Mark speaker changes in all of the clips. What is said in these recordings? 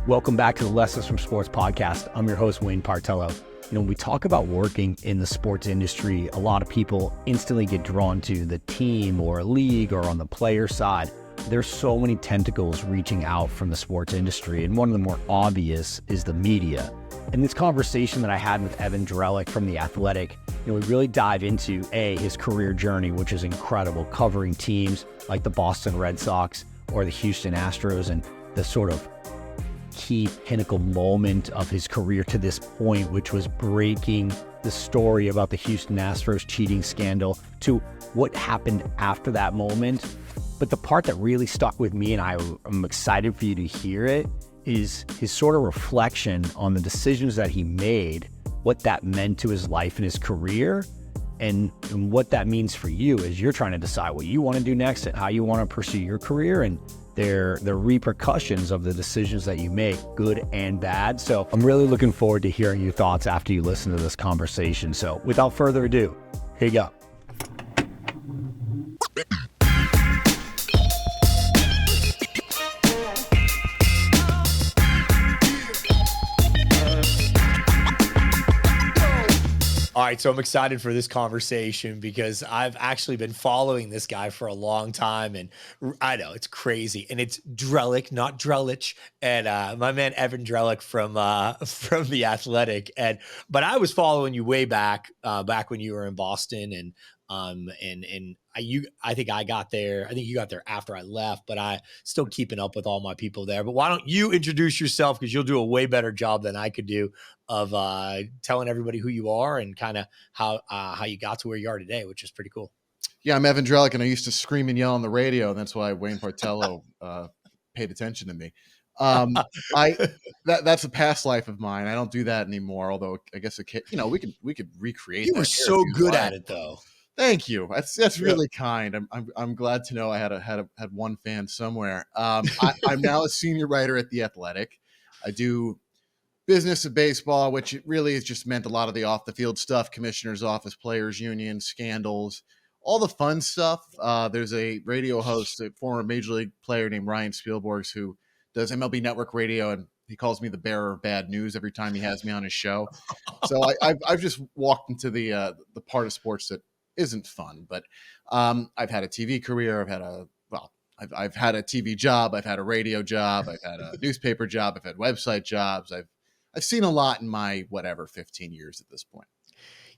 Speaker 1: Welcome back to the Lessons from Sports podcast. I'm your host, Wayne Partello. When we talk about working in the sports industry, a lot of people instantly get drawn to the team or a league or on the player side. There's so many tentacles reaching out from the sports industry, and one of the more obvious is the media. In this conversation that I had with Evan Drellich from The Athletic, we really dive into his career journey, which is incredible, covering teams like the Boston Red Sox or the Houston Astros, and the sort of key pinnacle moment of his career to this point, which was breaking the story about the Houston Astros cheating scandal, to what happened after that moment. But the part that really stuck with me, and I'm excited for you to hear it, is his sort of reflection on the decisions that he made, what that meant to his life and his career, and what that means for you as you're trying to decide what you want to do next and how you want to pursue your career, and the repercussions of the decisions that you make, good and bad. So I'm really looking forward to hearing your thoughts after you listen to this conversation. So without further ado, here you go. All right, so I'm excited for this conversation because I've actually been following this guy for a long time, and I know it's crazy. And it's Drellich, not Drellich, and my man Evan Drellich from The Athletic. But I was following you way back when you were in Boston, and I think I got there. I think you got there after I left, but I still keeping up with all my people there. But why don't you introduce yourself, because you'll do a way better job than I could do of telling everybody who you are and kind of how you got to where you are today, which is pretty cool.
Speaker 2: Yeah, I'm Evan Drellich, and I used to scream and yell on the radio, and that's why Wayne Partello paid attention to me. That's a past life of mine. I don't do that anymore. Although I guess we could recreate.
Speaker 1: You were so good at it, though.
Speaker 2: Thank you. That's really kind. I'm glad to know I had one fan somewhere. I'm now a senior writer at The Athletic. I do business of baseball, which it really has just meant a lot of the off the field stuff, commissioner's office, players union, scandals, all the fun stuff. There's a radio host, a former major league player named Ryan Spielborgs, who does MLB Network radio, and he calls me the bearer of bad news every time he has me on his show. So I've just walked into the part of sports that isn't fun. But I've had a TV career. I've had a TV job. I've had a radio job. I've had a newspaper job. I've had website jobs. I've seen a lot in my 15 years at this point.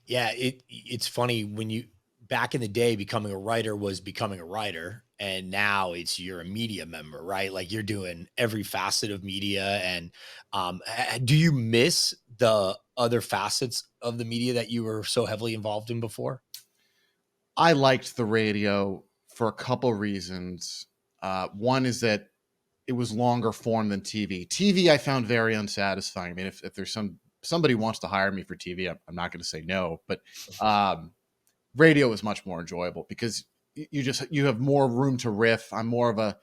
Speaker 1: Yeah, it's funny when back in the day, becoming a writer was becoming a writer, and now you're a media member, right? Like, you're doing every facet of media. And do you miss the other facets of the media that you were so heavily involved in before?
Speaker 2: I liked the radio for a couple reasons. One is that it was longer form than TV. TV I found very unsatisfying. I mean, if there's somebody wants to hire me for TV, I'm not going to say no. But radio is much more enjoyable because you have more room to riff. I'm more of a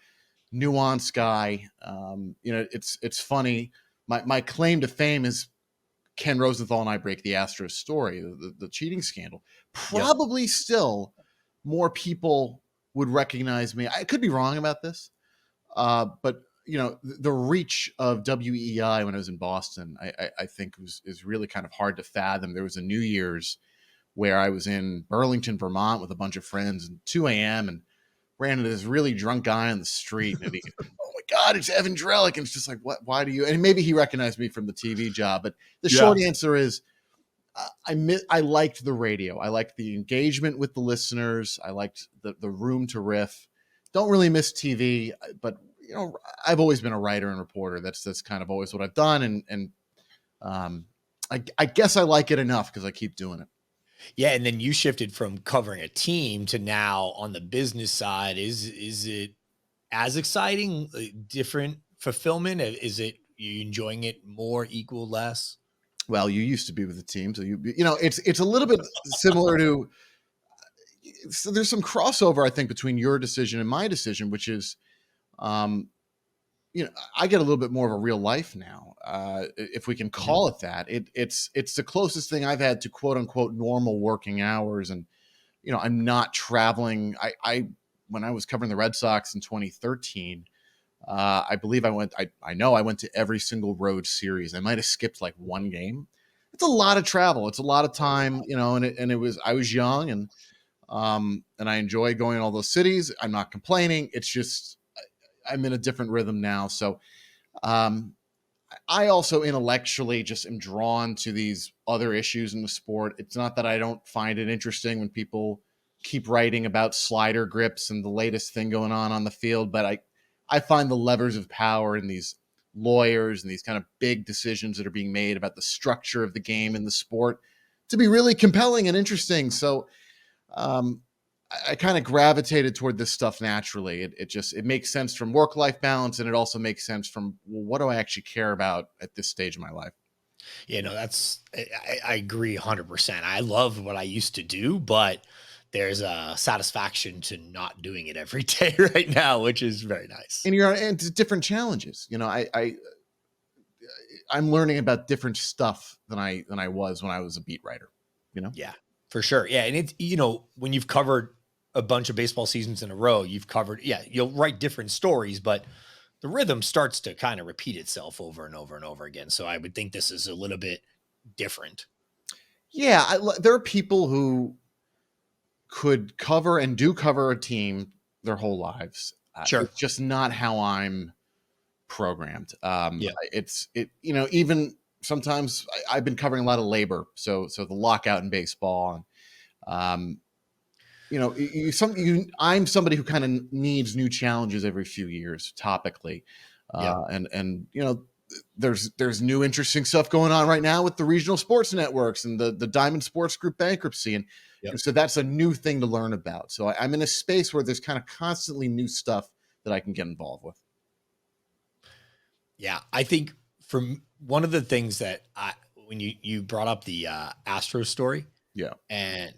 Speaker 2: nuanced guy. It's funny. My claim to fame is Ken Rosenthal and I break the Astros story, the cheating scandal. Probably still more people would recognize me. I could be wrong about this. But the reach of WEEI when I was in Boston, I think is really kind of hard to fathom. There was a New Year's where I was in Burlington, Vermont with a bunch of friends at 2 a.m. and ran into this really drunk guy on the street. And oh my God, it's Evan Drellich. And it's just like, what? Why do you? And maybe he recognized me from the TV job. But the short answer is, I liked the radio. I liked the engagement with the listeners. I liked the room to riff. Don't really miss TV, but I've always been a writer and reporter. That's kind of always what I've done, and I guess I like it enough because I keep doing it.
Speaker 1: Yeah, and then you shifted from covering a team to now on the business side. Is it as exciting, different fulfillment? Is it you enjoying it more, equal, less?
Speaker 2: Well, you used to be with the team, so it's a little bit similar to. So there's some crossover, I think, between your decision and my decision, which is, I get a little bit more of a real life now, if we can call it that. It's the closest thing I've had to quote unquote normal working hours, and I'm not traveling. When I was covering the Red Sox in 2013, I believe I know I went to every single road series. I might have skipped like one game. It's a lot of travel. It's a lot of time, and it was, I was young, and I enjoy going to all those cities. I'm not complaining. It's just, I'm in a different rhythm now. So, um, I also intellectually just am drawn to these other issues in the sport. It's not that I don't find it interesting when people keep writing about slider grips and the latest thing going on the field, but I find the levers of power in these lawyers and these kind of big decisions that are being made about the structure of the game and the sport to be really compelling and interesting. So, um, I kind of gravitated toward this stuff naturally. It makes sense from work life balance, and it also makes sense from, well, what do I actually care about at this stage of my life?
Speaker 3: I agree 100%. I love what I used to do, but there's a satisfaction to not doing it every day right now, which is very nice.
Speaker 2: And you're into different challenges. I'm learning about different stuff than I was when I was a beat writer.
Speaker 3: Yeah, for sure. Yeah. And it's, when you've covered a bunch of baseball seasons in a row, you'll write different stories, but the rhythm starts to kind of repeat itself over and over and over again. So I would think this is a little bit different.
Speaker 2: Yeah, there are people who could cover and do cover a team their whole lives.
Speaker 3: Sure.
Speaker 2: It's just not how I'm programmed.
Speaker 3: Yeah.
Speaker 2: Even sometimes I've been covering a lot of labor, so the lockout in baseball, and I'm somebody who kind of needs new challenges every few years, topically, and there's new interesting stuff going on right now with the regional sports networks and the Diamond Sports Group bankruptcy, and so that's a new thing to learn about. So I'm in a space where there's kind of constantly new stuff that I can get involved with.
Speaker 3: Yeah, I think from one of the things that when you brought up the Astro story,
Speaker 2: Yeah,
Speaker 3: and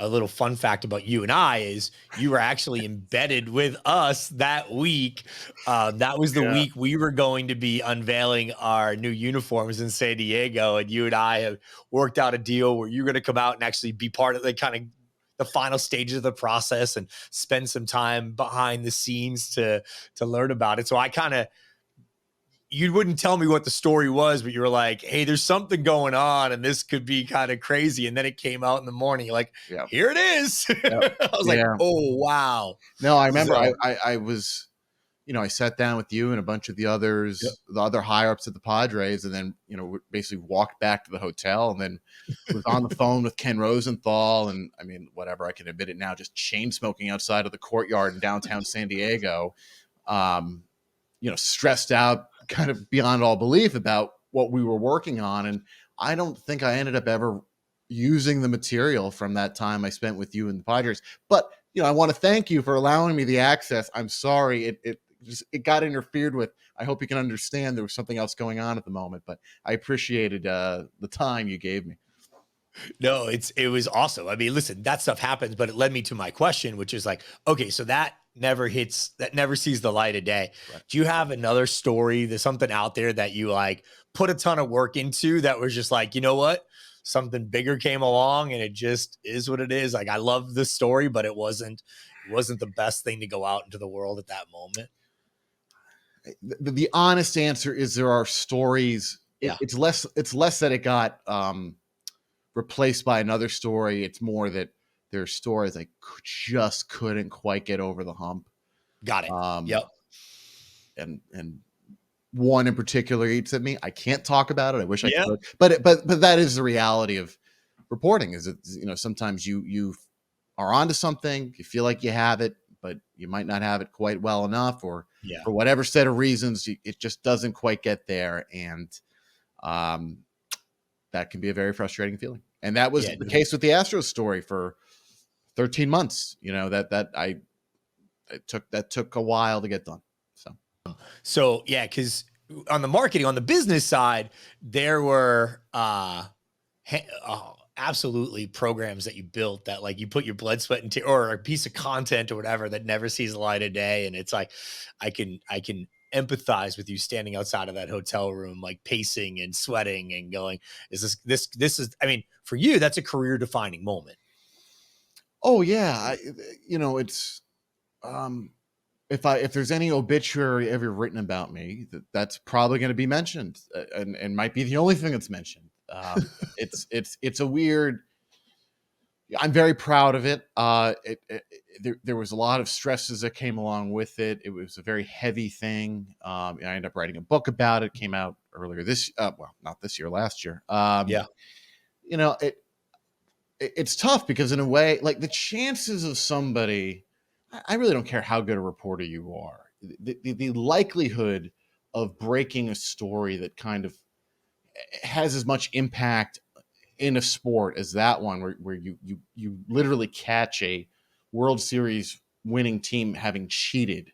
Speaker 3: a little fun fact about you and I is you were actually embedded with us that week. That was the week we were going to be unveiling our new uniforms in San Diego, and you and I have worked out a deal where you're going to come out and actually be part of the final stages of the process and spend some time behind the scenes to learn about it. So you wouldn't tell me what the story was, but you were like, hey, there's something going on and this could be kind of crazy. And then it came out in the morning. You're like, here it is. I was like, oh, wow.
Speaker 2: No, I remember I was, I sat down with you and a bunch of the others, the other higher ups at the Padres, and then, basically walked back to the hotel, and then was on the phone with Ken Rosenthal. And I mean, whatever, I can admit it now, just chain smoking outside of the courtyard in downtown San Diego, stressed out kind of beyond all belief about what we were working on. And I don't think I ended up ever using the material from that time I spent with you and the Padres. But, I want to thank you for allowing me the access. I'm sorry it got interfered with. I hope you can understand there was something else going on at the moment, but I appreciated the time you gave me.
Speaker 3: No, it was awesome. I mean, listen, that stuff happens, but it led me to my question, which is like, okay, so that never sees the light of day. Right. Do you have another story? There's something out there that you like put a ton of work into that was just like, you know what? Something bigger came along and it just is what it is. Like, I love the story, but it wasn't the best thing to go out into the world at that moment.
Speaker 2: The honest answer is there are stories. It's less that it got replaced by another story. It's more that there's stories I just couldn't quite get over the hump.
Speaker 3: Got it. Yep.
Speaker 2: And one in particular eats at me. I can't talk about it. I wish I could, but that is the reality of reporting. Is that sometimes you are onto something, you feel like you have it, but you might not have it quite well enough, or for whatever set of reasons, it just doesn't quite get there, and that can be a very frustrating feeling. And that was the case with the Astros story for 13 months. That took a while to get done.
Speaker 3: So yeah, because on the marketing, on the business side, there were absolutely programs that you built that like you put your blood, sweat, and tears, or a piece of content or whatever that never sees the light of day. And it's like, I can empathize with you standing outside of that hotel room, like pacing and sweating and going, this is, I mean, for you, that's a career defining moment.
Speaker 2: Oh yeah. It's, if there's any obituary ever written about me, that's probably going to be mentioned, and might be the only thing that's mentioned. It's a weird. I'm very proud of it. There was a lot of stresses that came along with it. It was a very heavy thing. I ended up writing a book about it. Came out earlier this, well, not this year, last year.
Speaker 3: Yeah.
Speaker 2: You know, it's tough because in a way, like the chances of somebody, I really don't care how good a reporter you are. The likelihood of breaking a story that kind of has as much impact in a sport as that one, where you literally catch a World Series winning team having cheated.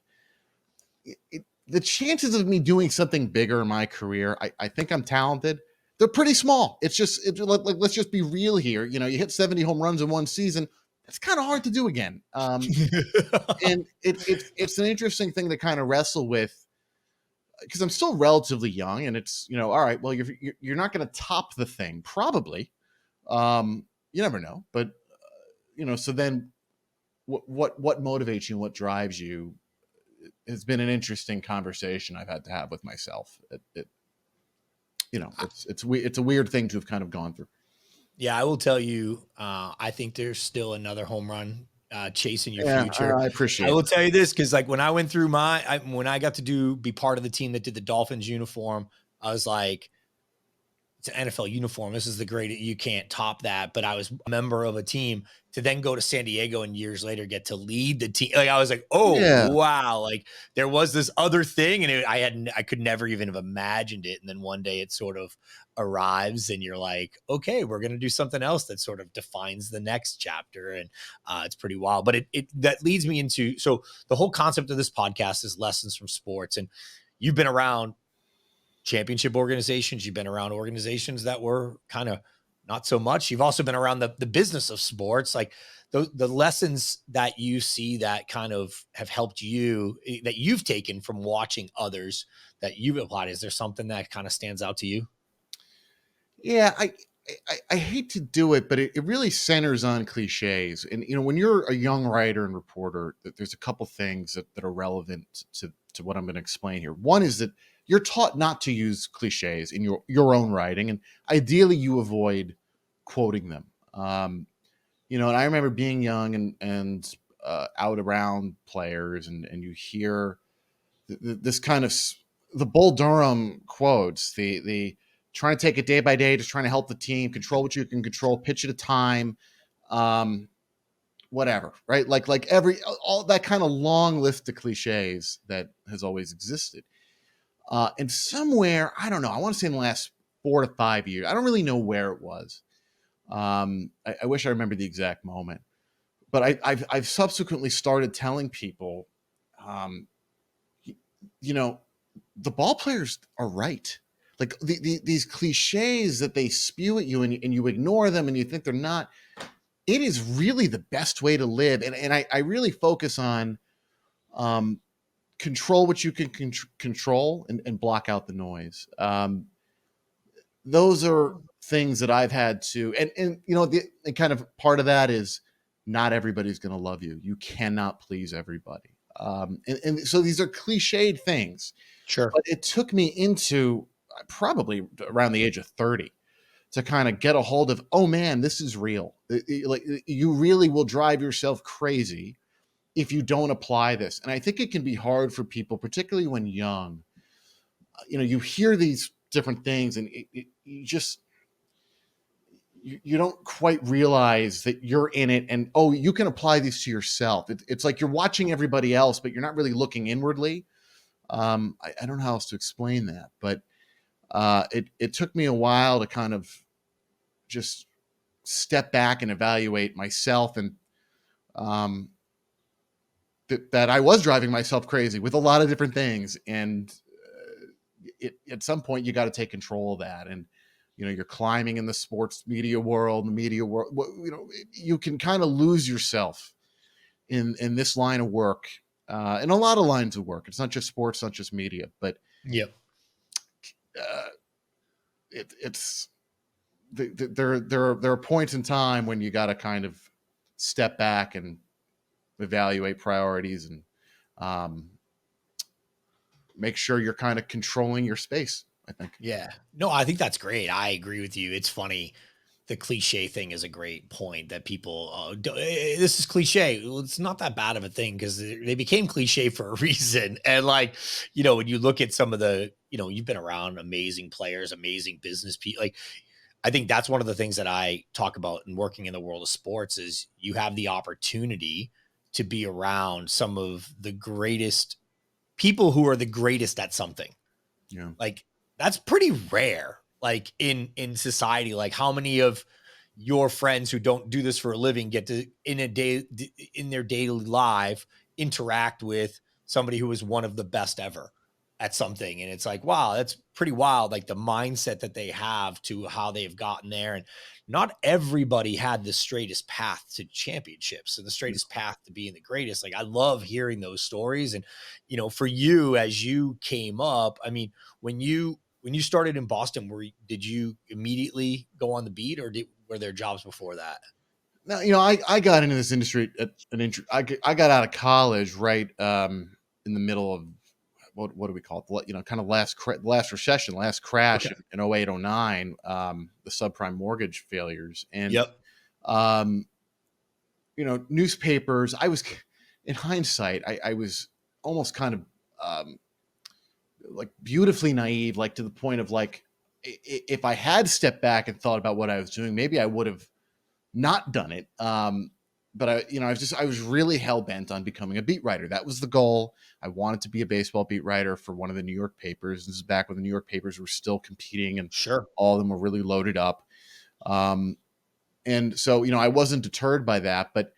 Speaker 2: The chances of me doing something bigger in my career, I think I'm talented. They're pretty small. It's just like, let's just be real here. You know, you hit 70 home runs in one season. That's kind of hard to do again. And it's an interesting thing to kind of wrestle with, because I'm still relatively young, and it's, you know, all right, well, you're not going to top the thing, probably. You never know, but you know, so then what motivates you and what drives you has been an interesting conversation I've had to have with myself. You know, it's a weird thing to have kind of gone through.
Speaker 3: Yeah, I will tell you, I think there's still another home run chasing your
Speaker 2: Yeah,
Speaker 3: future.
Speaker 2: I
Speaker 3: I
Speaker 2: appreciate
Speaker 3: will
Speaker 2: that.
Speaker 3: tell you this, because like when I went through when I got to be part of the team that did the Dolphins uniform, I was like, it's an NFL uniform. This is the great. You can't top that. But I was a member of a team to then go to San Diego and years later get to lead the team. Like I was like, oh
Speaker 2: Yeah,
Speaker 3: wow! Like there was this other thing, and I could never even have imagined it. And then one day it sort of arrives, and you're like, okay, we're gonna do something else that sort of defines the next chapter, and it's pretty wild. But it that leads me into, so the whole concept of this podcast is lessons from sports, and you've been around championship organizations. You've been around organizations that were kind of not so much. You've also been around the business of sports. Like the lessons that you see that kind of have helped you, that you've taken from watching others that you've applied. Is there something that kind of stands out to you?
Speaker 2: yeah. I hate to do it, but it really centers on cliches. And you know, when you're a young writer and reporter, there's a couple things that are relevant to what I'm going to explain here. One is that you're taught not to use cliches in your own writing, and ideally you avoid quoting them. You know, and I remember being young and out around players, and you hear this kind of the Bull Durham quotes, the trying to take it day by day, just trying to help the team, control what you can control, pitch at a time, um, whatever, right? Like every all that kind of long list of cliches that has always existed. And somewhere, I don't know, I want to say in the last 4 to 5 years, I don't really know where it was. I wish I remember the exact moment, but I've subsequently started telling people, um, you know, the ball players are right. Like these cliches that they spew at you, and you ignore them and you think they're not. It is really the best way to live. And I really focus on, um, control what you can control, and block out the noise. Those are things that I've had to, and you know, and kind of part of that is not everybody's going to love you. You cannot please everybody. And so these are cliched things,
Speaker 3: Sure.
Speaker 2: but it took me into probably around the age of 30 to kind of get a hold of, oh man, this is real. Like you really will drive yourself crazy if you don't apply this. And I think it can be hard for people, particularly when young. You know, you hear these different things, and you just you don't quite realize that you're in it, and oh, you can apply these to yourself. It's like you're watching everybody else, but you're not really looking inwardly. I don't know how else to explain that, but it took me a while to kind of just step back and evaluate myself, and um, that I was driving myself crazy with a lot of different things, and at some point you got to take control of that. And you know, you're climbing in the sports media world, the media world. You know, you can kind of lose yourself in this line of work, in a lot of lines of work. It's not just sports, not just media, but
Speaker 3: Yep.
Speaker 2: uh, it's there are points in time when you got to kind of step back and evaluate priorities, and make sure you're kind of controlling your space, I think.
Speaker 3: Yeah. No, I think that's great. I agree with you. It's funny. The cliche thing is a great point that people, this is cliche. Well, it's not that bad of a thing because they became cliche for a reason. And like, when you look at some of the, you've been around amazing players, amazing business people. Like, I think that's one of the things that I talk about in working in the world of sports is you have the opportunity to be around some of the greatest people who are the greatest at something.
Speaker 2: Yeah.
Speaker 3: Like that's pretty rare. Like in society, like how many of your friends who don't do this for a living get to in their daily life interact with somebody who is one of the best ever at something. And it's like, wow, that's pretty wild. Like the mindset that they have to how they've gotten there. And not everybody had the straightest path to championships and the straightest path to being the greatest. Like I love hearing those stories. And, for you, as you came up, I mean, when you started in Boston, did you immediately go on the beat or were there jobs before that?
Speaker 2: Now, I got into this industry at I got out of college right in the middle of what do we call it? Kind of last recession, last crash
Speaker 3: Okay.
Speaker 2: in 08, 09, the subprime mortgage failures. And,
Speaker 3: Yep.
Speaker 2: Newspapers, in hindsight, I was almost kind of like beautifully naive, like to the point of like, if I had stepped back and thought about what I was doing, maybe I would have not done it. But I was really hell bent on becoming a beat writer. That was the goal. I wanted to be a baseball beat writer for one of the New York papers. This is back when the New York papers were still competing and
Speaker 3: Sure.
Speaker 2: all of them were really loaded up. And so, I wasn't deterred by that, but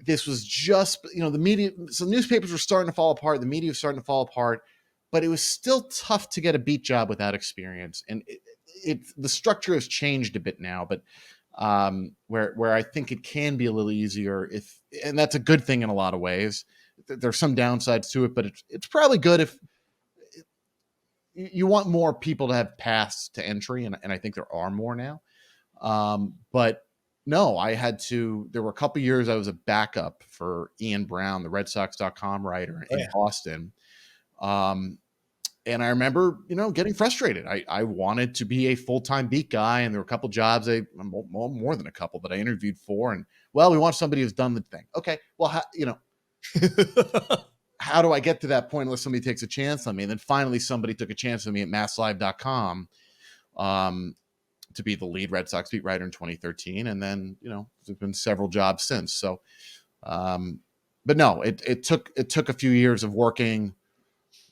Speaker 2: this was just, the media. So newspapers were starting to fall apart. The media was starting to fall apart, but it was still tough to get a beat job without experience. And the structure has changed a bit now, but where I think it can be a little easier and that's a good thing in a lot of ways. There's some downsides to it, but it's probably good if you want more people to have paths to entry. And I think there are more now. But no, there were a couple years I was a backup for Ian Brown, the RedSox.com writer in Boston. And I remember, getting frustrated. I wanted to be a full-time beat guy, and there were a couple jobs, more than a couple that I interviewed for. And we want somebody who's done the thing. Okay, well, how do I get to that point unless somebody takes a chance on me? And then finally, somebody took a chance on me at MassLive.com to be the lead Red Sox beat writer in 2013, and then there's been several jobs since. So, but no, it took a few years of working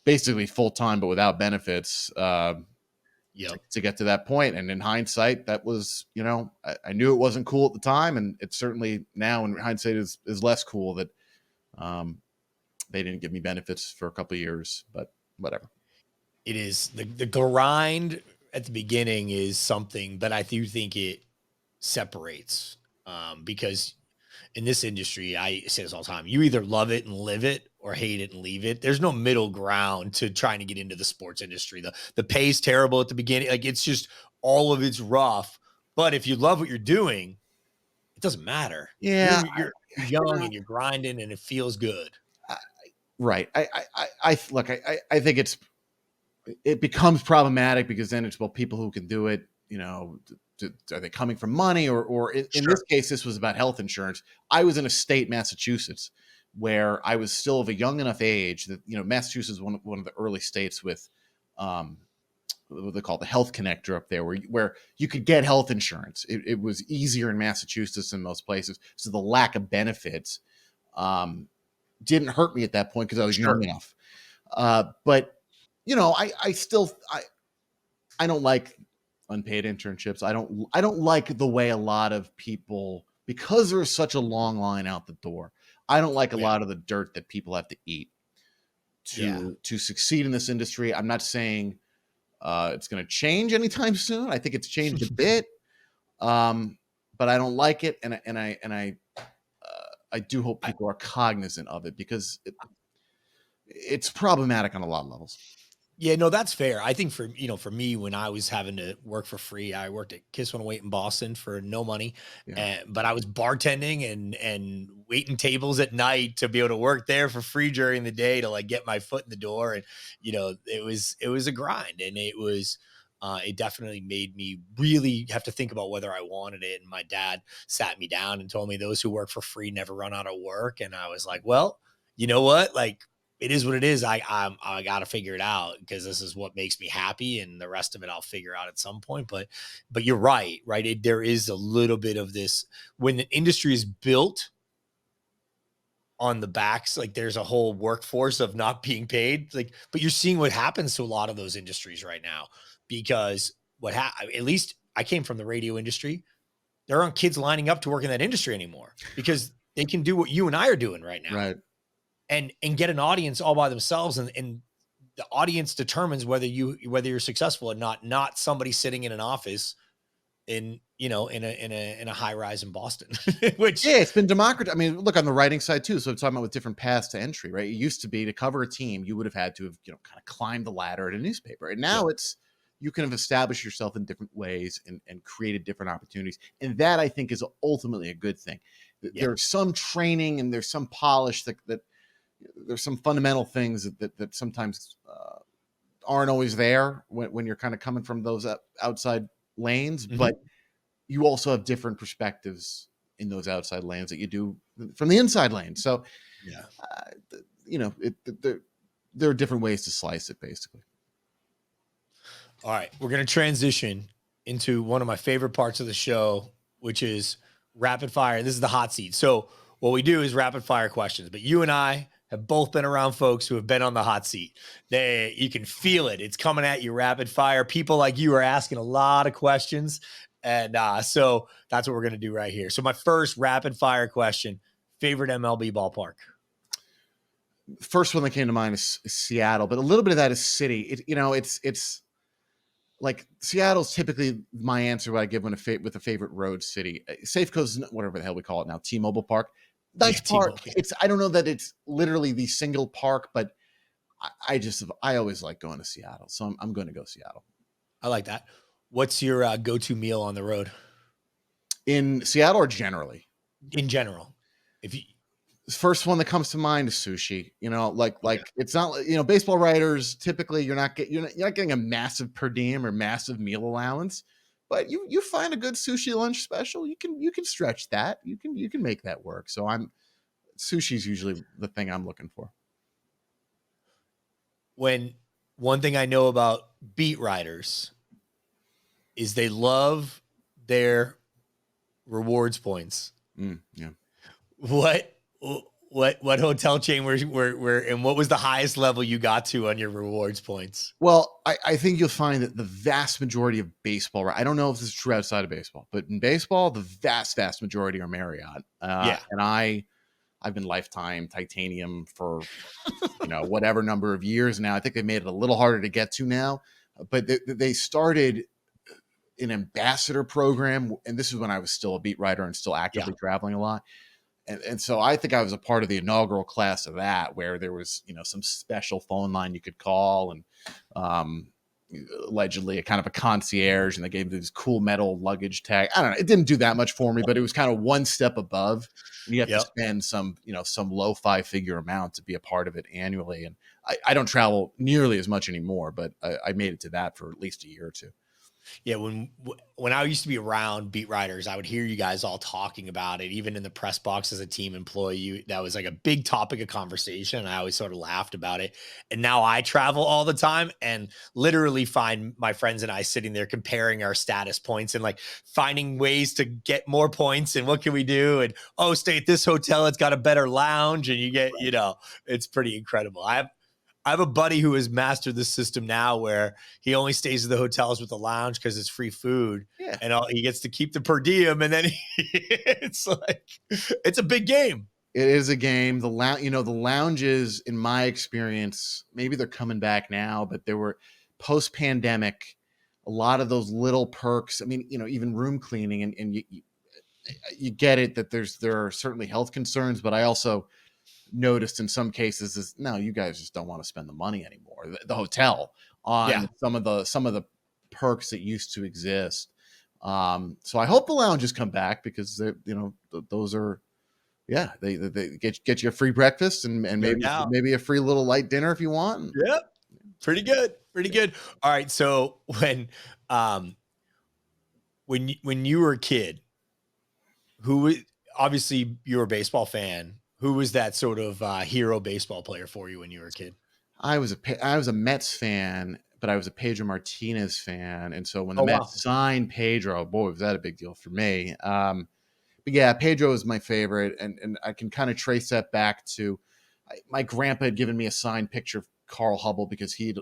Speaker 2: basically full time, but without benefits, to get to that point. And in hindsight, that was, I knew it wasn't cool at the time. And it certainly now in hindsight is less cool that, they didn't give me benefits for a couple of years, but whatever.
Speaker 3: It is the grind at the beginning is something, but I do think it separates, because in this industry, I say this all the time, you either love it and live it or hate it and leave it. There's no middle ground to trying to get into the sports industry. The pay's terrible at the beginning. Like it's just all of it's rough. But if you love what you're doing, it doesn't matter.
Speaker 2: Yeah.
Speaker 3: You're young and you're grinding and it feels good.
Speaker 2: Right. I think it becomes problematic because then it's, well, people who can do it, are they coming from money or in this case, this was about health insurance. I was in a state, Massachusetts, where I was still of a young enough age that, Massachusetts is one of the early states with, what they call the health connector up there, where you could get health insurance. It was easier in Massachusetts than most places. So the lack of benefits, didn't hurt me at that point because I was young enough. But I don't like unpaid internships. I don't like the way a lot of people, because there's such a long line out the door. I don't like a lot of the dirt that people have to eat to succeed in this industry. I'm not saying it's going to change anytime soon. I think it's changed a bit, but I don't like it, and I do hope people are cognizant of it because it's problematic on a lot of levels.
Speaker 3: Yeah, no, that's fair. I think for me, when I was having to work for free, I worked at Kiss 108 in Boston for no money.
Speaker 2: Yeah.
Speaker 3: But I was bartending and waiting tables at night to be able to work there for free during the day to like get my foot in the door. And, it was a grind, and it definitely made me really have to think about whether I wanted it. And my dad sat me down and told me those who work for free never run out of work. And I was like, well, you know what? Like, it is what it is. I got to figure it out because this is what makes me happy, and the rest of it I'll figure out at some point. But you're right? There is a little bit of this when the industry is built on the backs. Like there's a whole workforce of not being paid. But you're seeing what happens to a lot of those industries right now because at least I came from the radio industry. There aren't kids lining up to work in that industry anymore because they can do what you and I are doing right now.
Speaker 2: Right.
Speaker 3: And get an audience all by themselves, and the audience determines whether you're successful or not somebody sitting in an office in a high rise in Boston. Which
Speaker 2: Yeah, it's been democratized. I mean, look on the writing side too. So I'm talking about with different paths to entry, right? It used to be to cover a team, you would have had to have, kind of climbed the ladder at a newspaper. And now you can have established yourself in different ways and created different opportunities. And that I think is ultimately a good thing. There's some training and there's some polish that there's some fundamental things that sometimes aren't always there when you're kind of coming from those outside lanes, but you also have different perspectives in those outside lanes that you do from the inside lane. So, there are different ways to slice it, basically.
Speaker 3: All right, we're going to transition into one of my favorite parts of the show, which is rapid fire. This is the hot seat. So what we do is rapid fire questions, but you and I have both been around folks who have been on the hot seat. You can feel it. It's coming at you rapid fire. People like you are asking a lot of questions. And so that's what we're going to do right here. So my first rapid fire question, favorite MLB ballpark?
Speaker 2: First one that came to mind is Seattle, but a little bit of that is city. It's like Seattle's typically my answer what I give with a favorite road city. Safeco's, whatever the hell we call it now, T-Mobile Park. Nice park. I don't know that it's literally the single park, but I always like going to Seattle. So I'm going to go Seattle.
Speaker 3: I like that. What's your go-to meal on the road?
Speaker 2: In Seattle or generally?
Speaker 3: In general.
Speaker 2: First one that comes to mind is sushi. It's not, baseball writers, typically you're not getting a massive per diem or massive meal allowance, but you find a good sushi lunch special, you can stretch that. You can make that work. So sushi's usually the thing I'm looking for.
Speaker 3: One thing I know about beat writers is they love their rewards points.
Speaker 2: Yeah.
Speaker 3: What hotel chain were and what was the highest level you got to on your rewards points?
Speaker 2: Well, I think you'll find that the vast majority of baseball, I don't know if this is true outside of baseball, but in baseball, the vast majority are Marriott. And I've been lifetime titanium for, whatever number of years now. I think they made it a little harder to get to now, but they started an ambassador program. And this is when I was still a beat writer and still actively traveling a lot. And so I think I was a part of the inaugural class of that, where there was, some special phone line you could call and allegedly a kind of a concierge, and they gave these cool metal luggage tag. I don't know. It didn't do that much for me, but it was kind of one step above. And you have to spend some low 5-figure amount to be a part of it annually. And I don't travel nearly as much anymore, but I made it to that for at least a year or two.
Speaker 3: Yeah, when I used to be around beat writers, I would hear you guys all talking about it, even in the press box as a team employee. That was like a big topic of conversation. And I always sort of laughed about it. And now I travel all the time and literally find my friends and I sitting there comparing our status points and like finding ways to get more points and what can we do? And stay at this hotel, it's got a better lounge, and you get, it's pretty incredible. I have a buddy who has mastered the system now where he only stays at the hotels with the lounge because it's free food.
Speaker 2: Yeah.
Speaker 3: And he gets to keep the per diem. And then it's a big game.
Speaker 2: It is a game. The lounges, in my experience, maybe they're coming back now, but there were post-pandemic, a lot of those little perks. I mean, even room cleaning, and you get it that there are certainly health concerns, but I also noticed in some cases is, no, you guys just don't want to spend the money anymore. The hotel on some of the perks that used to exist. So I hope the lounges come back, because those are, they get you a free breakfast and maybe a free little light dinner if you want.
Speaker 3: Yeah, pretty good. All right, so when you were a kid, obviously you were a baseball fan. Who was that sort of hero baseball player for you when you were a kid?
Speaker 2: I was a Mets fan, but I was a Pedro Martinez fan, and so when the Mets signed Pedro, boy, was that a big deal for me. But yeah, Pedro is my favorite, and I can kind of trace that back to my grandpa had given me a signed picture of Carl Hubble, because he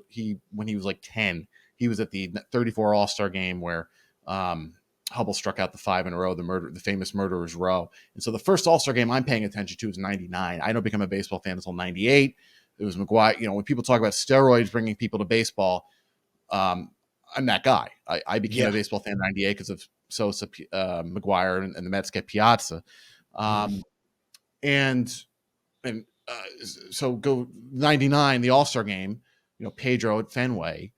Speaker 2: when he was like 10, he was at the 34 All-Star game where Hubble struck out the 5 in a row, the famous murderer's row. And so the first All-Star game I'm paying attention to is 99. I don't become a baseball fan until 98. It was McGuire. When people talk about steroids bringing people to baseball, I'm that guy. I became a baseball fan in 98 because of Sosa, McGuire, and the Mets get Piazza. So go 99, the All-Star game, Pedro at Fenway.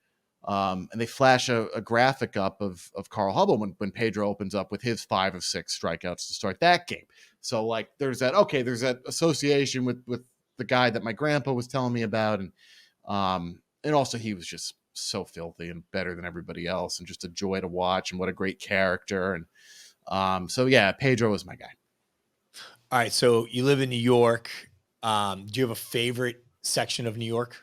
Speaker 2: And they flash a graphic up of Carl Hubble when Pedro opens up with his 5 of 6 strikeouts to start that game. So like there's that association with the guy that my grandpa was telling me about. And also he was just so filthy and better than everybody else, and just a joy to watch, and what a great character. And so yeah, Pedro was my guy.
Speaker 3: All right. So you live in New York. Do you have a favorite section of New York?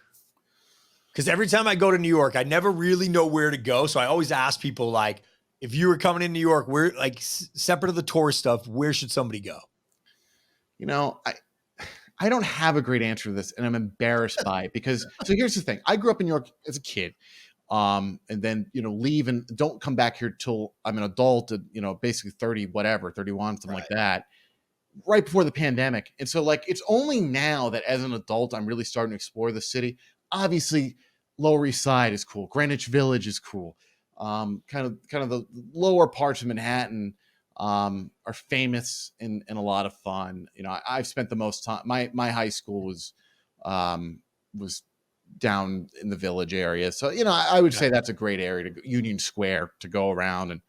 Speaker 3: Because every time I go to New York, I never really know where to go. So I always ask people, like, if you were coming in New York, where, like, separate of the tourist stuff, where should somebody go?
Speaker 2: I don't have a great answer to this, and I'm embarrassed by it, because so here's the thing. I grew up in New York as a kid, and then, leave and don't come back here till I'm an adult, basically 30, whatever, 31, something like that, right before the pandemic. And so like, it's only now that as an adult, I'm really starting to explore the city. Obviously, Lower East Side is cool. Greenwich Village is cool. Kind of the lower parts of Manhattan are famous and a lot of fun. I've spent the most time. My high school was down in the Village area, so I would say that's a great area to Union Square to go around.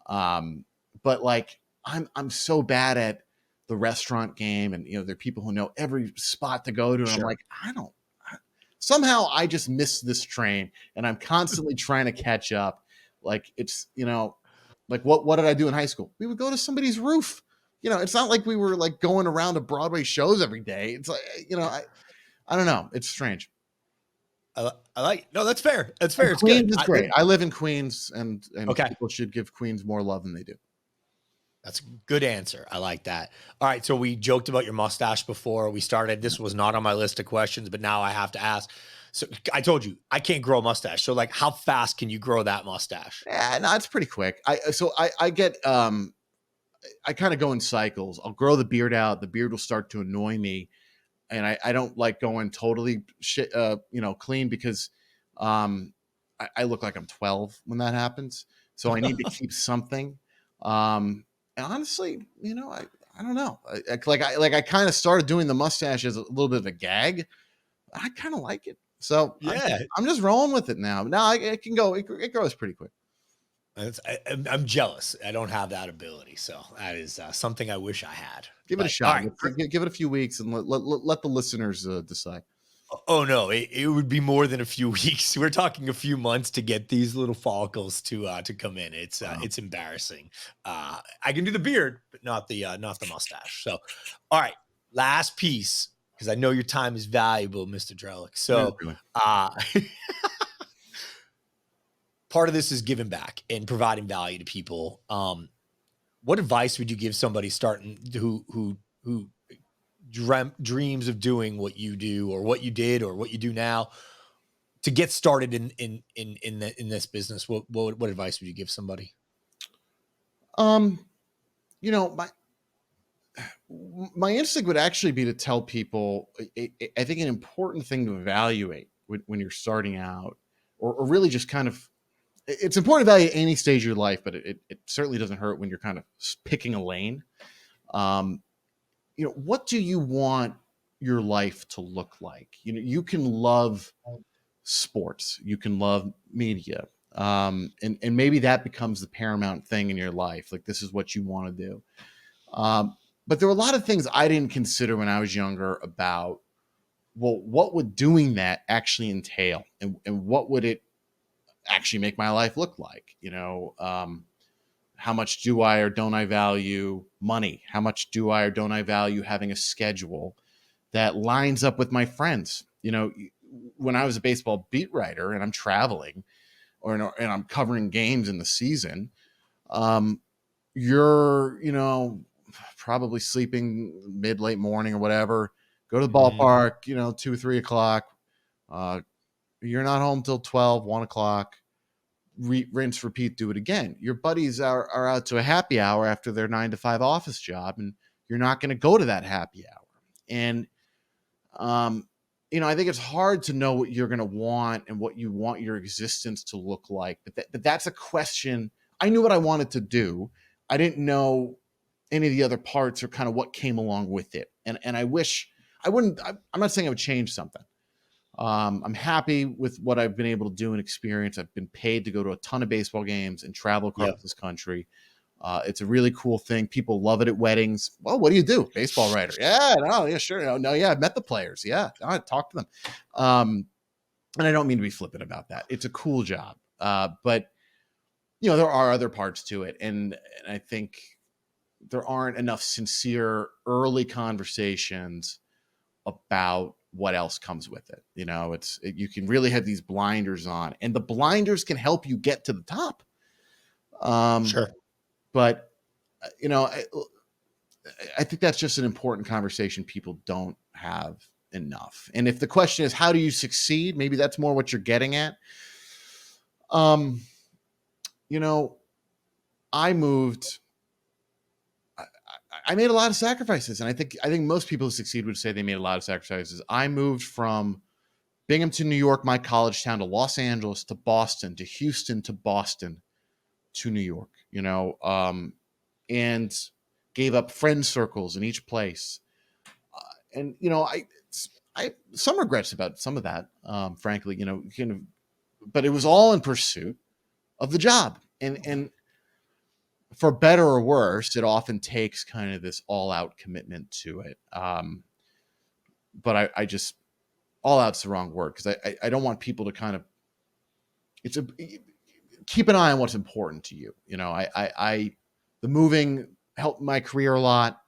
Speaker 2: And but like I'm so bad at the restaurant game, and there are people who know every spot to go to, and I'm like, somehow I just missed this train, and I'm constantly trying to catch up. Like it's, like what did I do in high school? We would go to somebody's roof. It's not like we were like going around to Broadway shows every day. It's like, I don't know. It's strange.
Speaker 3: I like, no, that's fair. That's fair. It's
Speaker 2: Queens
Speaker 3: good.
Speaker 2: is great. I live in Queens, and
Speaker 3: okay.
Speaker 2: People should give Queens more love than they do.
Speaker 3: That's a good answer. I like that. All right. So we joked about your mustache before we started. This was not on my list of questions, but now I have to ask. So I told you I can't grow a mustache. So like, how fast can you grow that mustache?
Speaker 2: Yeah, no, it's pretty quick. I get, I kind of go in cycles. I'll grow the beard out. The beard will start to annoy me. And I don't like going totally clean, because I look like I'm 12 when that happens. So I need to keep something. And honestly, I don't know. I kind of started doing the mustache as a little bit of a gag. I kind of like it. So
Speaker 3: yeah,
Speaker 2: I'm just rolling with it now. Now it can go. It grows pretty quick.
Speaker 3: I'm jealous. I don't have that ability. So that is something I wish I had.
Speaker 2: Give it a shot. Right. Give it a few weeks and let the listeners decide.
Speaker 3: Oh no, it would be more than a few weeks. We're talking a few months to get these little follicles to come in. It's embarrassing. I can do the beard, but not the mustache. So, all right, last piece, because I know your time is valuable, Mr. Drellich. So, part of this is giving back and providing value to people. What advice would you give somebody starting who dreams of doing what you do, or what you did, or what you do now, to get started in this business? What advice would you give somebody?
Speaker 2: My instinct would actually be to tell people, I think an important thing to evaluate when you're starting out, or really just kind of, it's important to evaluate any stage of your life, but it certainly doesn't hurt when you're kind of picking a lane. What do you want your life to look like? You know, you can love sports, you can love media, and maybe that becomes the paramount thing in your life. Like, this is what you want to do. But there were a lot of things I didn't consider when I was younger about, well, what would doing that actually entail, and what would it actually make my life look like? You know, how much do I or don't I value money? How much do I or don't I value having a schedule that lines up with my friends? You know, when I was a baseball beat writer and I'm traveling, and I'm covering games in the season, you're, you know, probably sleeping late morning or whatever. Go to the ballpark, you know, 2 or 3 o'clock. Uh, you're not home till 12, 1 o'clock. Rinse, repeat, do it again. Your buddies are out to a happy hour after their 9 to 5 office job, and you're not going to go to that happy hour. And, you know, I think it's hard to know what you're going to want and what you want your existence to look like. But that's a question. I knew what I wanted to do. I didn't know any of the other parts or kind of what came along with it. And I wish I wouldn't. I'm not saying I would change something. I'm happy with what I've been able to do and experience. I've been paid to go to a ton of baseball games and travel across this country. It's a really cool thing. People love it at weddings. Well, what do you do? Baseball writer. Yeah, no, yeah, sure. No, yeah, I've met the players. Yeah, I talked to them. And I don't mean to be flippant about that. It's a cool job. But, you know, there are other parts to it. And I think there aren't enough sincere early conversations about what else comes with it. You know, you can really have these blinders on, and the blinders can help you get to the top.
Speaker 3: Sure.
Speaker 2: But, you know, I think that's just an important conversation people don't have enough. And if the question is, how do you succeed? Maybe that's more what you're getting at. You know, I moved, I made a lot of sacrifices, and I think most people who succeed would say they made a lot of sacrifices. I moved from Binghamton, New York, my college town, to Los Angeles, to Boston, to Houston, to Boston, to New York, you know, and gave up friend circles in each place. And, you know, I some regrets about some of that, frankly, you know, kind of, but it was all in pursuit of the job. And for better or worse, it often takes kind of this all out commitment to it. But I just, all out's the wrong word, because I don't want people to kind of, keep an eye on what's important to you. You know, the moving helped my career a lot,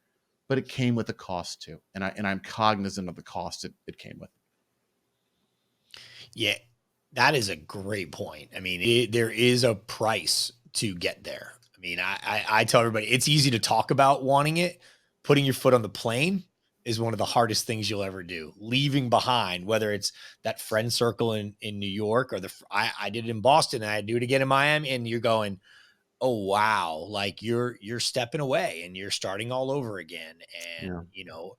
Speaker 2: but it came with a cost too. And I'm cognizant of the cost it came with.
Speaker 3: Yeah, that is a great point. I mean, there is a price to get there. I mean, I tell everybody it's easy to talk about wanting it. Putting your foot on the plane is one of the hardest things you'll ever do. Leaving behind, whether it's that friend circle in New York, or I did it in Boston, and I do it again in Miami, and you're going, oh wow, like you're stepping away and you're starting all over again. And you know,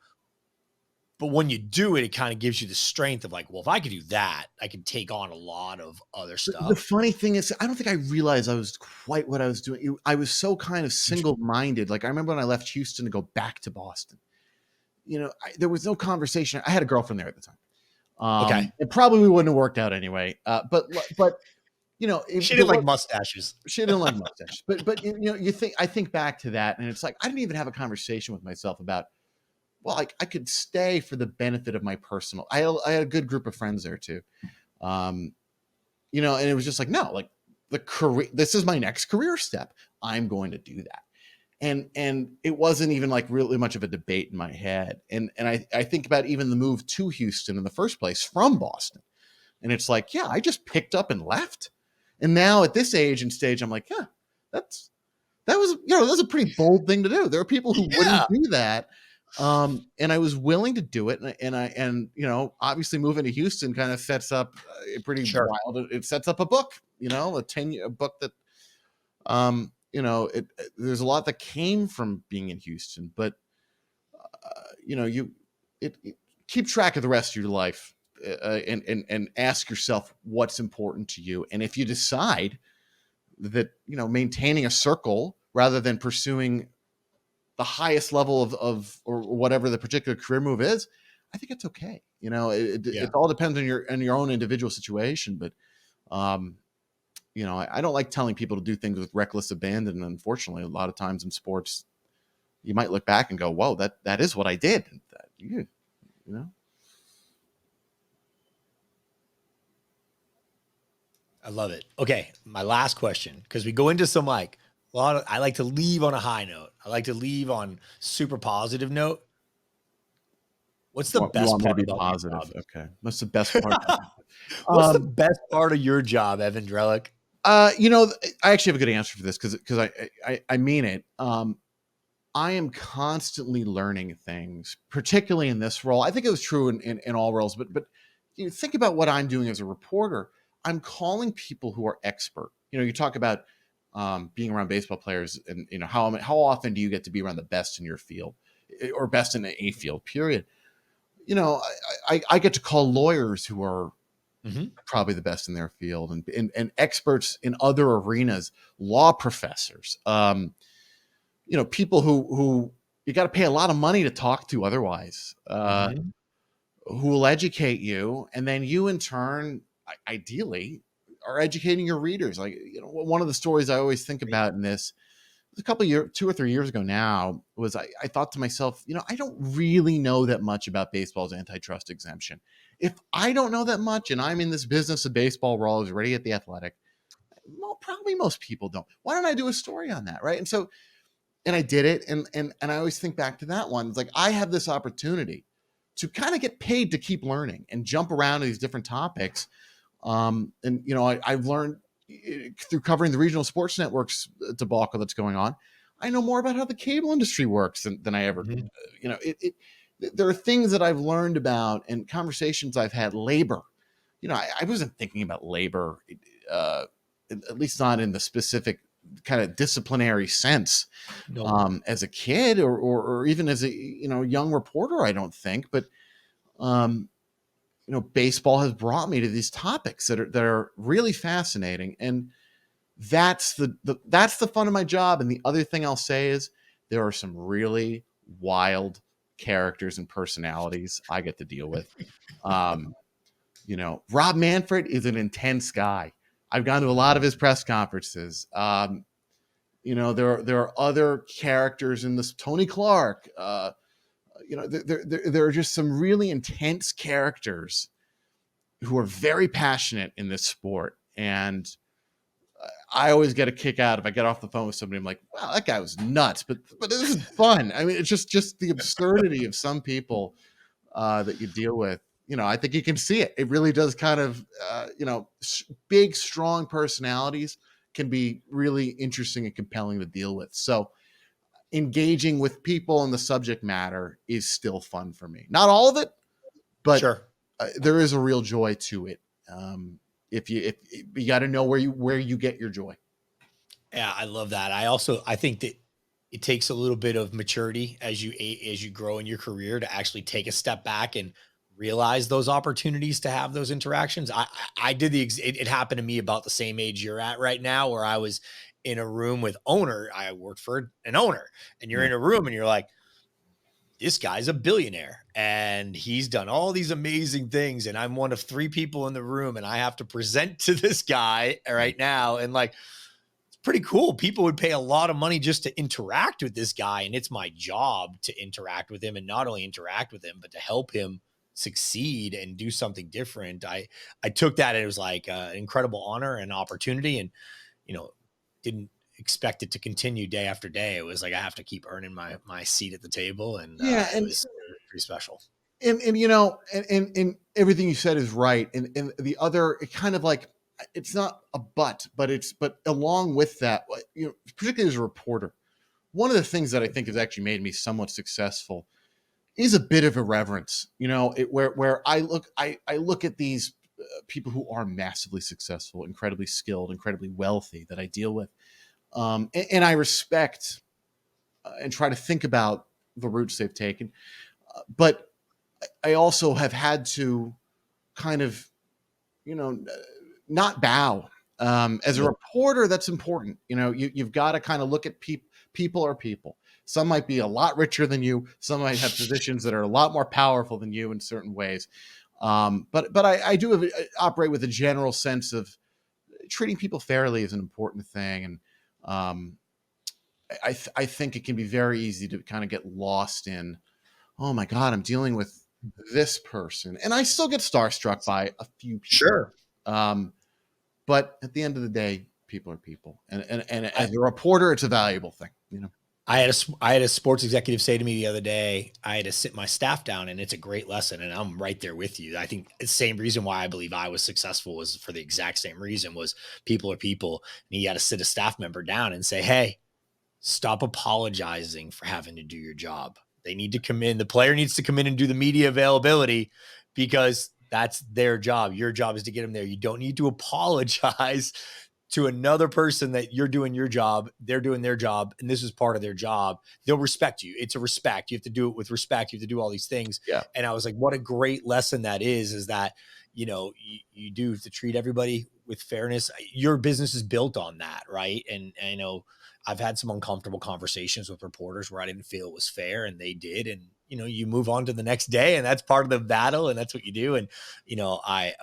Speaker 3: but when you do it, it kind of gives you the strength of like, well, if I could do that, I could take on a lot of other stuff.
Speaker 2: The funny thing is, I don't think I realized I was quite what I was doing. I was so kind of single-minded. Like, I remember when I left Houston to go back to Boston, you know, there was no conversation. I had a girlfriend there at the time.
Speaker 3: Okay.
Speaker 2: It probably wouldn't have worked out anyway. But you know,
Speaker 3: she didn't like mustaches.
Speaker 2: She didn't like mustaches. But you know, I think back to that, and it's like, I didn't even have a conversation with myself about, well, I could stay for the benefit of my personal. I had a good group of friends there too. You know, and it was just like, no, like, the career, this is my next career step. I'm going to do that. And it wasn't even like really much of a debate in my head. And I think about even the move to Houston in the first place from Boston. And it's like, yeah, I just picked up and left. And now at this age and stage, I'm like, yeah, that was a pretty bold thing to do. There are people who wouldn't do that. And I was willing to do it. And you know, obviously moving to Houston kind of sets up a pretty wild, it sets up a book, you know, a book that, you know, there's a lot that came from being in Houston, but, you know, keep track of the rest of your life, and ask yourself what's important to you. And if you decide that, you know, maintaining a circle rather than pursuing the highest level of or whatever the particular career move is, I think it's okay. It all depends on your own individual situation, but I don't like telling people to do things with reckless abandon. And unfortunately, a lot of times in sports, you might look back and go, "Whoa, that is what I did." You know.
Speaker 3: I love it. Okay, my last question, because we go into some I like to leave on a high note. I like to leave on super positive note. What's the
Speaker 2: You
Speaker 3: best
Speaker 2: want me to
Speaker 3: part
Speaker 2: be
Speaker 3: about
Speaker 2: positive?
Speaker 3: your job?
Speaker 2: Okay, what's the best part?
Speaker 3: What's the best part of your job, Evan Drellich?
Speaker 2: I actually have a good answer for this because I mean it. I am constantly learning things, particularly in this role. I think it was true in all roles, but you think about what I'm doing as a reporter. I'm calling people who are expert. You talk about being around baseball players, and how often do you get to be around the best in your field, or best in a field? Period. I get to call lawyers who are probably the best in their field, and experts in other arenas, law professors. People who you got to pay a lot of money to talk to otherwise, who will educate you, and then you in turn, ideally, are educating your readers. Like, one of the stories I always think about in this, a couple of years, 2 or 3 years ago now, was I thought to myself, I don't really know that much about baseball's antitrust exemption. If I don't know that much, and I'm in this business of baseball where I was already at the Athletic, well, probably most people don't. Why don't I do a story on that, right? And I did it, and I always think back to that one. It's like, I have this opportunity to kind of get paid to keep learning and jump around to these different topics. I've learned through covering the regional sports networks debacle that's going on. I know more about how the cable industry works than I ever. There are things that I've learned about, and conversations I've had. Labor. I wasn't thinking about labor, at least not in the specific kind of disciplinary sense, as a kid, or even as a young reporter. I don't think, but baseball has brought me to these topics that are really fascinating, and that's the fun of my job. And the other thing I'll say is, there are some really wild characters and personalities I get to deal with. Rob Manfred is an intense guy. I've gone to a lot of his press conferences. There are other characters in this. Tony Clark. There are just some really intense characters who are very passionate in this sport, and I always get a kick out if I get off the phone with somebody. I'm like, wow, that guy was nuts, but this is fun. I mean, it's just the absurdity of some people that you deal with. I think you can see it. It really does kind of, big, strong personalities can be really interesting and compelling to deal with. So engaging with people and the subject matter is still fun for me. Not all of it, but
Speaker 3: Sure.
Speaker 2: There is a real joy to it. If you got to know where you get your joy.
Speaker 3: Yeah, I love that. I think that it takes a little bit of maturity as you grow in your career to actually take a step back and realize those opportunities to have those interactions. I did it happened to me about the same age you're at right now, where I was in a room with owner. I worked for an owner, and you're in a room and you're like, this guy's a billionaire and he's done all these amazing things. And I'm one of 3 people in the room, and I have to present to this guy right now. And like, it's pretty cool. People would pay a lot of money just to interact with this guy. And it's my job to interact with him, and not only interact with him, but to help him succeed and do something different. I took that, and it was like an incredible honor and opportunity, and, didn't expect it to continue day after day. It was like, I have to keep earning my seat at the table. And it was pretty special.
Speaker 2: And everything you said is right. And the other, it kind of like, it's not a but along with that, particularly as a reporter, one of the things that I think has actually made me somewhat successful is a bit of irreverence. Where I look at these people who are massively successful, incredibly skilled, incredibly wealthy, that I deal with, and I respect and try to think about the routes they've taken, but I also have had to kind of, not bow. As a reporter, that's important. You've got to kind of look at people are people. Some might be a lot richer than you. Some might have positions that are a lot more powerful than you in certain ways. But I do operate with a general sense of treating people fairly is an important thing. And I think it can be very easy to kind of get lost in, oh my God, I'm dealing with this person. And I still get starstruck by a few people.
Speaker 3: Sure.
Speaker 2: But at the end of the day, people are people. And as a reporter, it's a valuable thing, you know?
Speaker 3: I had a sports executive say to me the other day, I had to sit my staff down, and it's a great lesson. And I'm right there with you. I think the same reason why I believe I was successful was for the exact same reason, was people are people. And you got to sit a staff member down and say, hey, stop apologizing for having to do your job. They need to come in. The player needs to come in and do the media availability, because that's their job. Your job is to get them there. You don't need to apologize to another person that you're doing your job, they're doing their job, and this is part of their job. They'll respect you. It's a respect. You have to do it with respect. You have to do all these things.
Speaker 2: Yeah.
Speaker 3: And I was like, what a great lesson that is that, you know, you do have to treat everybody with fairness. Your business is built on that, right? And I know I've had some uncomfortable conversations with reporters where I didn't feel it was fair, and they did. And, you know, you move on to the next day, and that's part of the battle, and that's what you do. And, you know, I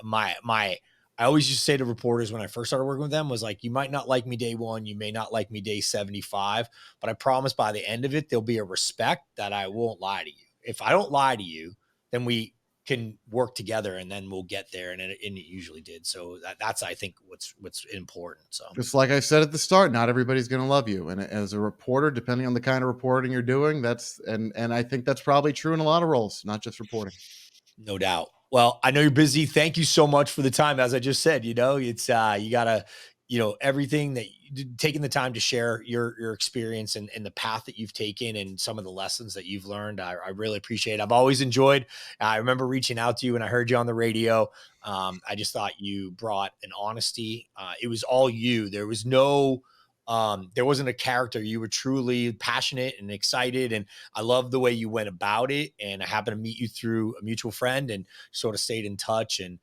Speaker 3: always used to say to reporters when I first started working with them was like, you might not like me day one, you may not like me day 75, but I promise by the end of it, there'll be a respect that I won't lie to you. If I don't lie to you, then we can work together, and then we'll get there. And it usually did. So that's, I think, what's important. So
Speaker 2: just like I said at the start, not everybody's going to love you. And as a reporter, depending on the kind of reporting you're doing, and I think that's probably true in a lot of roles, not just reporting.
Speaker 3: No doubt. Well, I know you're busy. Thank you so much for the time. As I just said, you know, it's you gotta, you know, everything that taking the time to share your experience and the path that you've taken and some of the lessons that you've learned. I really appreciate it. I've always enjoyed. I remember reaching out to you when I heard you on the radio. I just thought you brought an honesty. It was all you. There was no there wasn't a character. You were truly passionate and excited. And I love the way you went about it. And I happened to meet you through a mutual friend and sort of stayed in touch, and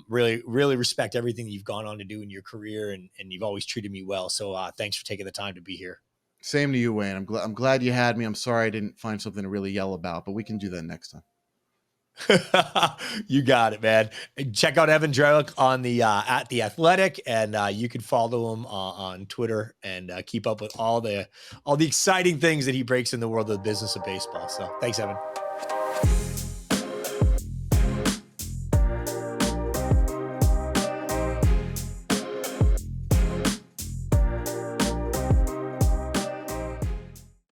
Speaker 3: really, really respect everything that you've gone on to do in your career. And you've always treated me well. So thanks for taking the time to be here.
Speaker 2: Same to you, Wayne. I'm glad you had me. I'm sorry I didn't find something to really yell about, but we can do that next time.
Speaker 3: You got it, man. Check out Evan Drellich on the at The Athletic, and you can follow him on Twitter and keep up with all the exciting things that he breaks in the world of the business of baseball. So thanks, Evan.